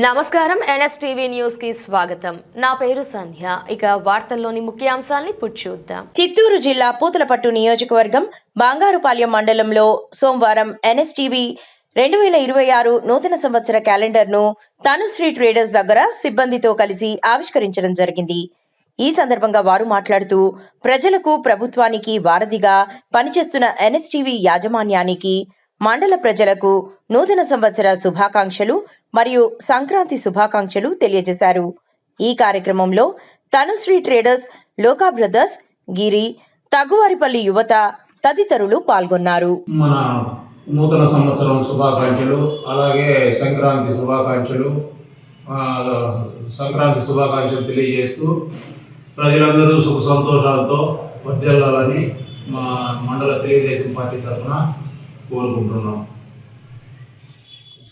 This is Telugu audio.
నమస్కారం ఎన్ఎస్టీవీ న్యూస్ కి స్వాగతం. నా పేరు సంధ్య. ఇక వార్తల్లోని ముఖ్యాంశాల్ని చూద్దాం. చిత్తూరు జిల్లా పూతలపట్టు నియోజకవర్గం బంగారుపాలెం మండలంలో సోమవారం ఎన్ఎస్టీవీ 2026 నూతన సంవత్సర క్యాలెండర్ను తనుశ్రీ ట్రేడర్స్ దగ్గర సిబ్బందితో కలిసి ఆవిష్కరించడం జరిగింది. ఈ సందర్భంగా వారు మాట్లాడుతూ ప్రజలకు ప్రభుత్వానికి వారధిగా పనిచేస్తున్న ఎన్ఎస్టీవీ యాజమాన్యానికి మండల ప్రజలకు నూతన సంవత్సర శుభాకాంక్షలు మరియు సంక్రాంతి శుభాకాంక్షలు తెలియజేశారు. ఈ కార్యక్రమంలో తనుశ్రీ ట్రేడర్స్, లోకా బ్రదర్స్, గిరి, తగువారిపల్లి యువత తదితరులు పాల్గొన్నారు. మన నూతన సంవత్సరం శుభాకాంక్షలు, అలాగే సంక్రాంతి శుభాకాంక్షలు తెలియజేస్తూ ప్రజలందరూ సుఖ సంతోషాలతో వర్ధిల్లాలని మా మండల తెలుగుదేశం పార్టీ తరఫున కోరుకుంటున్నాం.